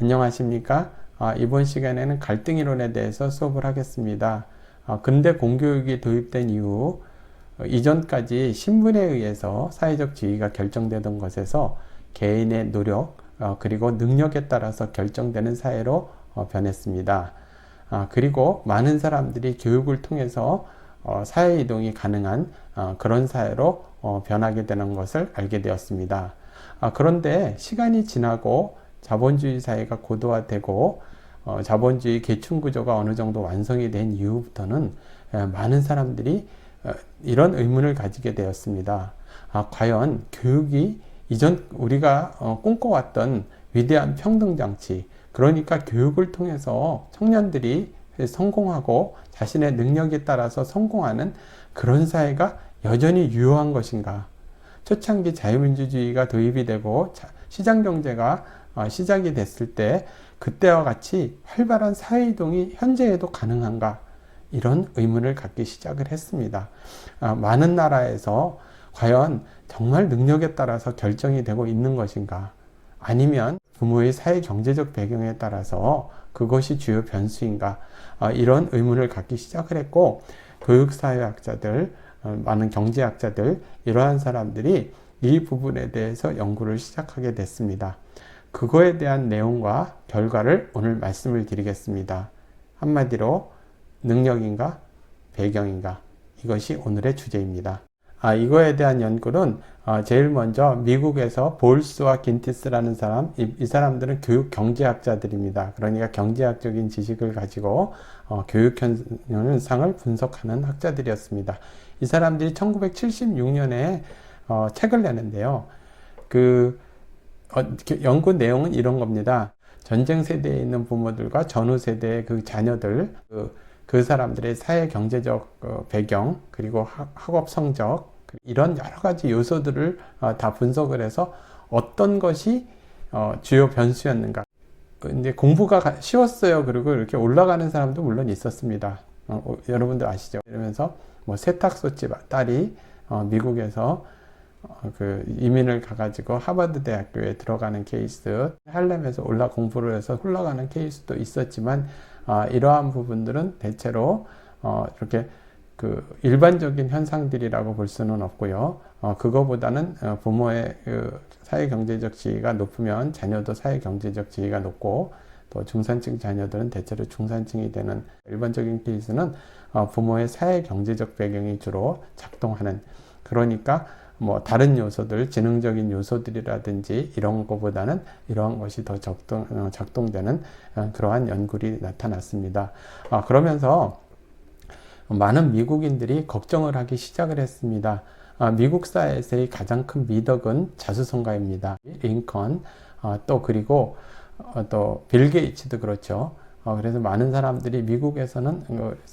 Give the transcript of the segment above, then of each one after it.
안녕하십니까? 이번 시간에는 갈등 이론에 대해서 수업을 하겠습니다. 근대 공교육이 도입된 이후 이전까지 신분에 의해서 사회적 지위가 결정되던 것에서 개인의 노력 그리고 능력에 따라서 결정되는 사회로 변했습니다. 그리고 많은 사람들이 교육을 통해서 사회 이동이 가능한 그런 사회로 변하게 되는 것을 알게 되었습니다. 그런데 시간이 지나고 자본주의 사회가 고도화되고 자본주의 계층 구조가 어느 정도 완성이 된 이후부터는 많은 사람들이 이런 의문을 가지게 되었습니다. 과연 교육이 이전 우리가 꿈꿔왔던 위대한 평등장치, 그러니까 교육을 통해서 청년들이 성공하고 자신의 능력에 따라서 성공하는 그런 사회가 여전히 유효한 것인가? 초창기 자유민주주의가 도입이 되고 시장경제가 시작이 됐을 때 그때와 같이 활발한 사회이동이 현재에도 가능한가? 이런 의문을 갖기 시작을 했습니다. 많은 나라에서 과연 정말 능력에 따라서 결정이 되고 있는 것인가? 아니면 부모의 사회 경제적 배경에 따라서 그것이 주요 변수인가? 이런 의문을 갖기 시작을 했고, 교육사회학자들, 많은 경제학자들, 이러한 사람들이 이 부분에 대해서 연구를 시작하게 됐습니다. 그거에 대한 내용과 결과를 오늘 말씀을 드리겠습니다. 한마디로 능력인가 배경인가, 이것이 오늘의 주제입니다. 이거에 대한 연구는 제일 먼저 미국에서 볼스와 긴티스라는 사람, 이 사람들은 교육 경제학자들입니다. 그러니까 경제학적인 지식을 가지고 교육 현상을 분석하는 학자들이었습니다. 이 사람들이 1976년에 책을 내는데요. 연구 내용은 이런 겁니다. 전쟁 세대에 있는 부모들과 전후 세대의 그 자녀들, 그 사람들의 사회 경제적 배경, 그리고 학업 성적, 이런 여러 가지 요소들을 다 분석을 해서 어떤 것이 주요 변수였는가. 이제 공부가 쉬웠어요. 그리고 이렇게 올라가는 사람도 물론 있었습니다. 여러분들 아시죠? 이러면서 세탁소집 딸이 미국에서 이민을 가가지고 하버드 대학교에 들어가는 케이스, 할렘에서 공부를 해서 흘러가는 케이스도 있었지만, 이러한 부분들은 대체로 이렇게 일반적인 현상들이라고 볼 수는 없고요. 그거보다는 부모의 사회 경제적 지위가 높으면 자녀도 사회 경제적 지위가 높고, 또 중산층 자녀들은 대체로 중산층이 되는 일반적인 케이스는 부모의 사회 경제적 배경이 주로 작동하는, 그러니까 다른 요소들, 지능적인 요소들이라든지 이런 것보다는 이러한 것이 더 작동되는 그러한 연구들이 나타났습니다. 그러면서 많은 미국인들이 걱정을 하기 시작을 했습니다. 미국 사회에서의 가장 큰 미덕은 자수성가입니다. 링컨, 그리고 또 빌 게이츠도 그렇죠. 그래서 많은 사람들이 미국에서는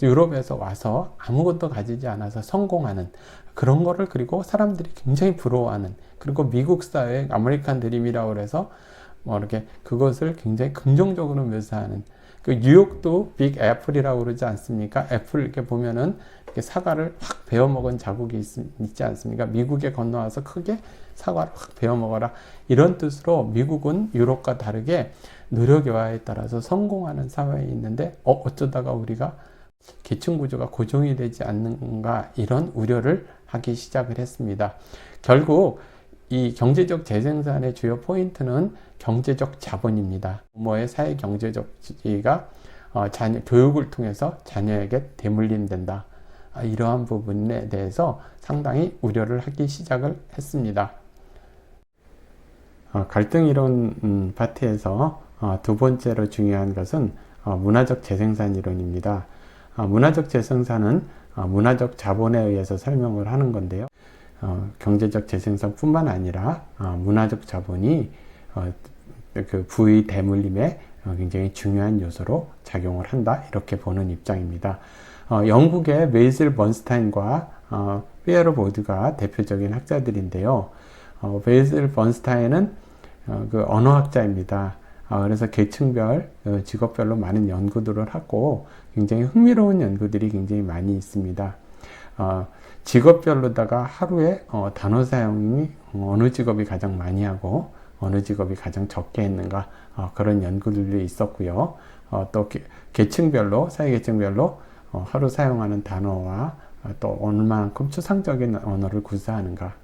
유럽에서 와서 아무것도 가지지 않아서 성공하는 그런 거를, 그리고 사람들이 굉장히 부러워하는, 그리고 미국 사회의 아메리칸 드림이라고 해서 이렇게 그것을 굉장히 긍정적으로 묘사하는, 뉴욕도 빅 애플이라고 그러지 않습니까? 애플 이렇게 보면은 이렇게 사과를 확 베어 먹은 자국이 있지 않습니까? 미국에 건너와서 크게 사과를 확 베어 먹어라, 이런 뜻으로 미국은 유럽과 다르게 노력에 따라서 성공하는 사회에 있는데 어쩌다가 우리가 계층 구조가 고정이 되지 않는가, 이런 우려를 하기 시작을 했습니다. 결국 이 경제적 재생산의 주요 포인트는 경제적 자본입니다. 부모의 사회 경제적 지위가 교육을 통해서 자녀에게 대물림된다. 이러한 부분에 대해서 상당히 우려를 하기 시작을 했습니다. 갈등 이론 파트에서 두 번째로 중요한 것은 문화적 재생산 이론입니다. 문화적 재생산은 문화적 자본에 의해서 설명을 하는 건데요. 경제적 재생산뿐만 아니라 문화적 자본이 그 부의 대물림에 굉장히 중요한 요소로 작용을 한다, 이렇게 보는 입장입니다. 영국의 베이슬 번스타인과 피에로 보드가 대표적인 학자들인데요. 베이슬 번스타인은 언어학자입니다. 그래서 계층별, 직업별로 많은 연구들을 하고 굉장히 흥미로운 연구들이 굉장히 많이 있습니다. 직업별로다가 하루에 단어 사용이 어느 직업이 가장 많이 하고 어느 직업이 가장 적게 했는가, 그런 연구들도 있었고요. 또 계층별로, 사회계층별로 하루 사용하는 단어와 또 얼마만큼 추상적인 언어를 구사하는가,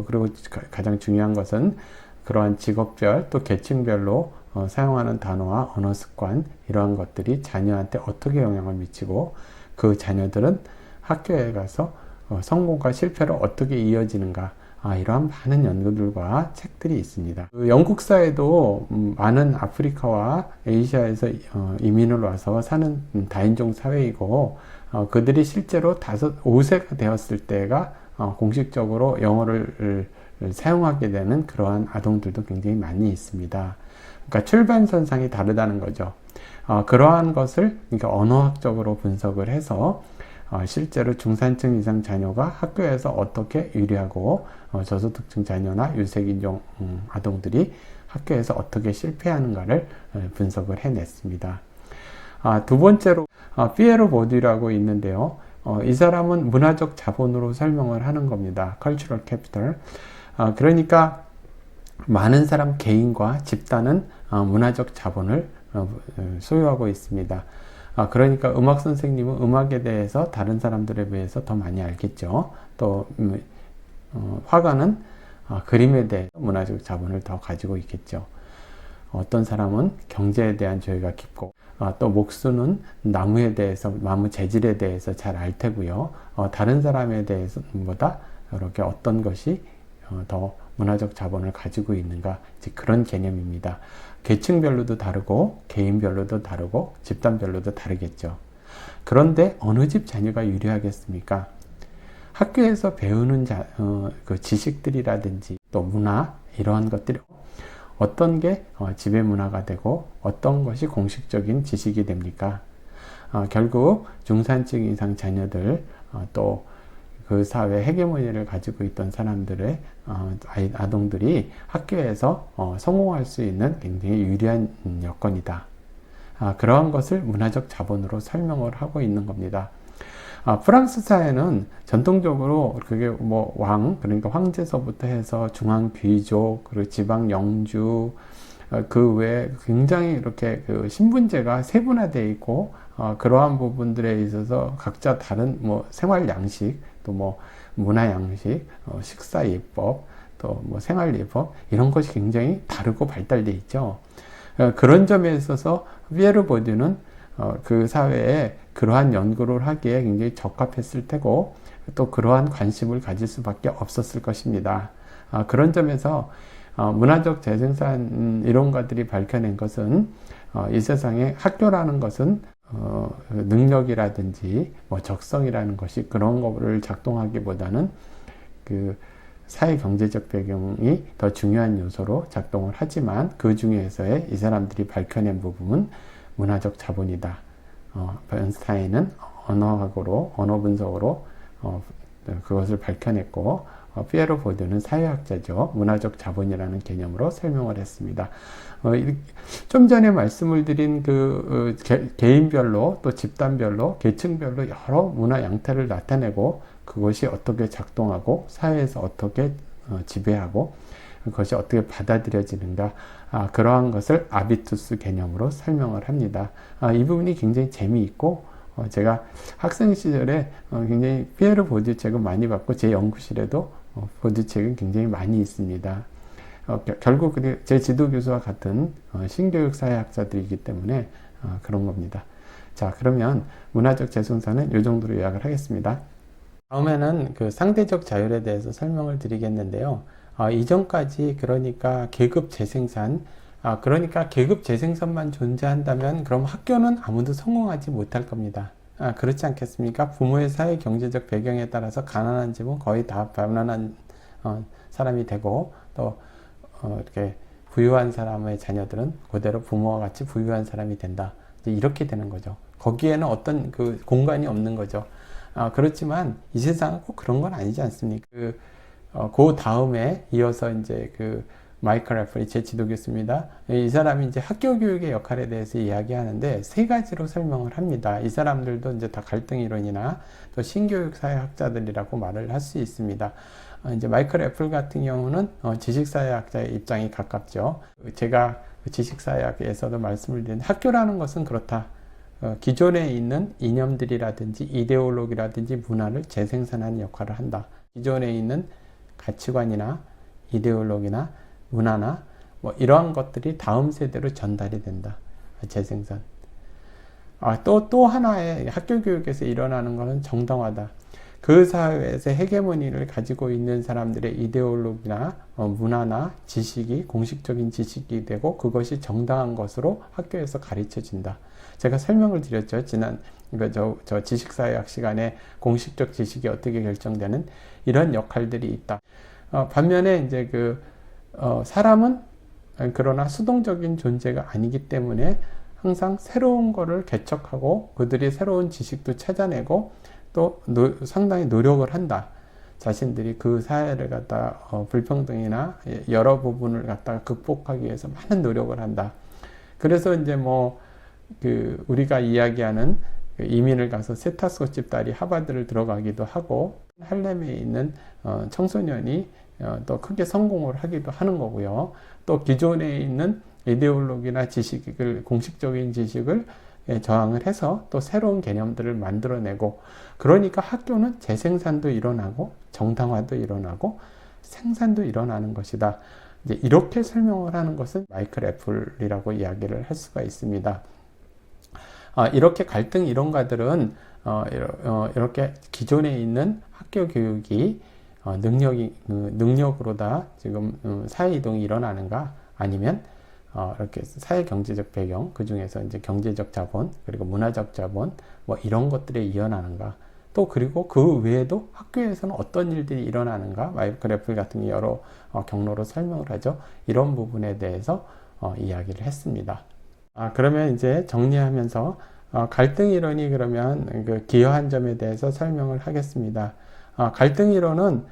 그리고 가장 중요한 것은 그러한 직업별 또 계층별로 사용하는 단어와 언어 습관, 이러한 것들이 자녀한테 어떻게 영향을 미치고 그 자녀들은 학교에 가서 성공과 실패로 어떻게 이어지는가, 이러한 많은 연구들과 책들이 있습니다. 영국 사회도 많은 아프리카와 아시아에서 이민을 와서 사는 다인종 사회이고, 그들이 실제로 5세가 되었을 때가 공식적으로 영어를 사용하게 되는 그러한 아동들도 굉장히 많이 있습니다. 그러니까 출발선상이 다르다는 거죠. 그러한 것을 그러니까 언어학적으로 분석을 해서 실제로 중산층 이상 자녀가 학교에서 어떻게 유리하고 저소득층 자녀나 유색인종 아동들이 학교에서 어떻게 실패하는가를 분석을 해냈습니다. 두 번째로 피에로 보듀라고 있는데요. 이 사람은 문화적 자본으로 설명을 하는 겁니다. Cultural Capital. 그러니까 많은 사람 개인과 집단은 문화적 자본을 소유하고 있습니다. 그러니까 음악 선생님은 음악에 대해서 다른 사람들에 비해서 더 많이 알겠죠. 또 화가는 그림에 대해 문화적 자본을 더 가지고 있겠죠. 어떤 사람은 경제에 대한 조예가 깊고, 또 목수는 나무에 대해서, 나무 재질에 대해서 잘 알 테고요. 다른 사람에 대해서보다 이렇게 어떤 것이 더 문화적 자본을 가지고 있는가, 그런 개념입니다. 계층별로도 다르고 개인별로도 다르고 집단별로도 다르겠죠. 그런데 어느 집 자녀가 유리하겠습니까? 학교에서 배우는 그 지식들이라든지 또 문화, 이러한 것들이 어떤 게 집의 문화가 되고 어떤 것이 공식적인 지식이 됩니까? 결국 중산층 이상 자녀들, 또 그 사회 헤게모니를 가지고 있던 사람들의 아동들이 학교에서 성공할 수 있는 굉장히 유리한 여건이다. 그러한 것을 문화적 자본으로 설명을 하고 있는 겁니다. 프랑스 사회는 전통적으로 그게 뭐 그러니까 황제서부터 해서 중앙 귀족, 그리고 지방 영주, 그 외에 굉장히 이렇게 그 신분제가 세분화되어 있고, 그러한 부분들에 있어서 각자 다른 뭐 생활 양식, 또 뭐 문화 양식, 식사 예법, 또 뭐 생활 예법, 이런 것이 굉장히 다르고 발달되어 있죠. 그런 점에 있어서 피에르 보듀는 그 사회에 그러한 연구를 하기에 굉장히 적합했을 테고, 또 그러한 관심을 가질 수밖에 없었을 것입니다. 그런 점에서 문화적 재생산 이론가들이 밝혀낸 것은 이 세상에 학교라는 것은 능력이라든지 뭐 적성이라는 것이 그런 거를 작동하기보다는 그 사회 경제적 배경이 더 중요한 요소로 작동을 하지만, 그 중에서의 이 사람들이 밝혀낸 부분은 문화적 자본이다. 버인스타인은 언어학으로, 언어 분석으로 그것을 밝혀냈고, 피에로 보드는 사회학자죠. 문화적 자본이라는 개념으로 설명을 했습니다. 좀 전에 말씀을 드린 그 개인별로 또 집단별로 계층별로 여러 문화 양태를 나타내고, 그것이 어떻게 작동하고 사회에서 어떻게 지배하고 그것이 어떻게 받아들여지는가, 그러한 것을 아비투스 개념으로 설명을 합니다. 이 부분이 굉장히 재미있고, 제가 학생 시절에 굉장히 피에르 보듀 책을 많이 봤고, 제 연구실에도 보듀 책은 굉장히 많이 있습니다. 결국 제 지도 교수와 같은 신교육 사회학자들이기 때문에 그런 겁니다. 자, 그러면 문화적 재생산은 이 정도로 요약을 하겠습니다. 다음에는 그 상대적 자율에 대해서 설명을 드리겠는데요. 이전까지 그러니까 계급 재생산, 그러니까 계급 재생산만 존재한다면 그럼 학교는 아무도 성공하지 못할 겁니다. 그렇지 않겠습니까? 부모의 사회 경제적 배경에 따라서 가난한 집은 거의 다 가난한 사람이 되고, 또 이렇게 부유한 사람의 자녀들은 그대로 부모와 같이 부유한 사람이 된다. 이제 이렇게 되는 거죠. 거기에는 어떤 그 공간이 없는 거죠. 그렇지만 이 세상은 꼭 그런 건 아니지 않습니까? 그 다음에 이어서 이제 그 마이클 애플이 제 지도 교수입니다. 이 사람이 이제 학교 교육의 역할에 대해서 이야기하는데 세 가지로 설명을 합니다. 이 사람들도 이제 다 갈등 이론이나 또 신교육 사회학자들이라고 말을 할 수 있습니다. 이제 마이클 애플 같은 경우는 지식사회학자의 입장이 가깝죠. 제가 지식사회학에서도 말씀을 드린 학교라는 것은 그렇다. 기존에 있는 이념들이라든지 이데올로기라든지 문화를 재생산하는 역할을 한다. 기존에 있는 가치관이나 이데올로기나 문화나 뭐 이러한 것들이 다음 세대로 전달이 된다. 재생산. 또 하나의 학교 교육에서 일어나는 것은 정당화다. 그 사회에서 헤게모니를 가지고 있는 사람들의 이데올로기나 문화나 지식이 공식적인 지식이 되고 그것이 정당한 것으로 학교에서 가르쳐진다. 제가 설명을 드렸죠. 지난 저 지식사회학 시간에 공식적 지식이 어떻게 결정되는 이런 역할들이 있다. 반면에 이제 사람은 그러나 수동적인 존재가 아니기 때문에 항상 새로운 거를 개척하고 그들이 새로운 지식도 찾아내고 또 상당히 노력을 한다. 자신들이 그 사회를 갖다 불평등이나 여러 부분을 갖다가 극복하기 위해서 많은 노력을 한다. 그래서 이제 우리가 이야기하는 이민을 가서 세타스코 딸이 하버드를 들어가기도 하고 할렘에 있는 청소년이 또 크게 성공을 하기도 하는 거고요. 또 기존에 있는 이데올로기나 지식을 공식적인 지식을 저항을 해서 또 새로운 개념들을 만들어내고 그러니까 학교는 재생산도 일어나고 정당화도 일어나고 생산도 일어나는 것이다. 이제 이렇게 설명을 하는 것은 마이클 애플이라고 이야기를 할 수가 있습니다. 이렇게 갈등 이론가들은 이렇게 기존에 있는 학교 교육이 능력으로다 지금 사회 이동이 일어나는가 아니면 이렇게 사회 경제적 배경 그 중에서 이제 경제적 자본 그리고 문화적 자본 뭐 이런 것들에 이어나는가 또 그리고 그 외에도 학교에서는 어떤 일들이 일어나는가 마이클 애플 같은 여러 경로로 설명을 하죠. 이런 부분에 대해서 이야기를 했습니다. 그러면 이제 정리하면서 갈등 이론이 그러면 기여한 점에 대해서 설명을 하겠습니다. 갈등 이론은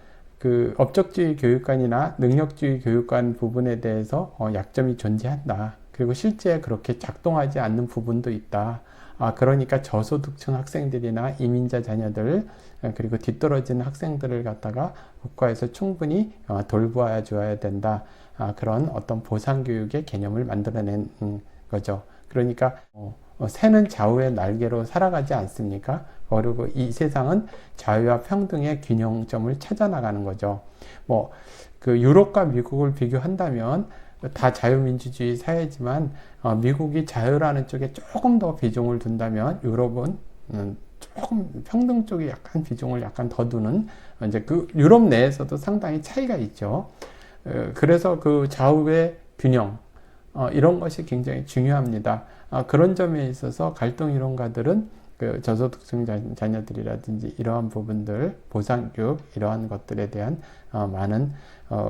업적주의 교육관이나 능력주의 교육관 부분에 대해서 약점이 존재한다. 그리고 실제 그렇게 작동하지 않는 부분도 있다. 그러니까 저소득층 학생들이나 이민자 자녀들 그리고 뒤떨어진 학생들을 갖다가 국가에서 충분히 돌보아 줘야 된다. 그런 어떤 보상교육의 개념을 만들어낸 거죠. 그러니까 새는 좌우의 날개로 살아가지 않습니까? 그리고 이 세상은 자유와 평등의 균형점을 찾아 나가는 거죠. 유럽과 미국을 비교한다면 다 자유민주주의 사회지만 미국이 자유라는 쪽에 조금 더 비중을 둔다면 유럽은 조금 평등 쪽에 약간 비중을 약간 더 두는 이제 유럽 내에서도 상당히 차이가 있죠. 그래서 좌우의 균형 이런 것이 굉장히 중요합니다. 그런 점에 있어서 갈등 이론가들은 저소득층 자녀들이라든지 이러한 부분들, 보상교육 이러한 것들에 대한 많은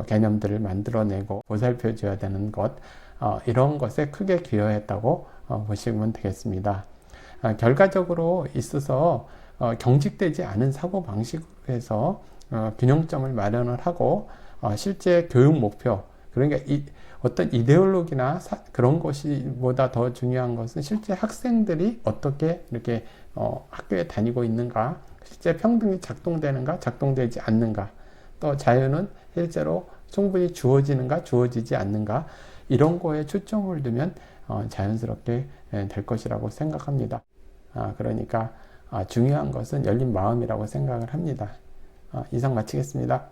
개념들을 만들어내고 보살펴 줘야 되는 것 이런 것에 크게 기여했다고 보시면 되겠습니다. 결과적으로 있어서 경직되지 않은 사고방식으로 해서 균형점을 마련을 하고 실제 교육 목표 그러니까 어떤 이데올로기나 그런 것보다 더 중요한 것은 실제 학생들이 어떻게 이렇게 학교에 다니고 있는가, 실제 평등이 작동되는가, 작동되지 않는가, 또 자유는 실제로 충분히 주어지는가, 주어지지 않는가, 이런 거에 초점을 두면 자연스럽게 될 것이라고 생각합니다. 그러니까 중요한 것은 열린 마음이라고 생각을 합니다. 이상 마치겠습니다.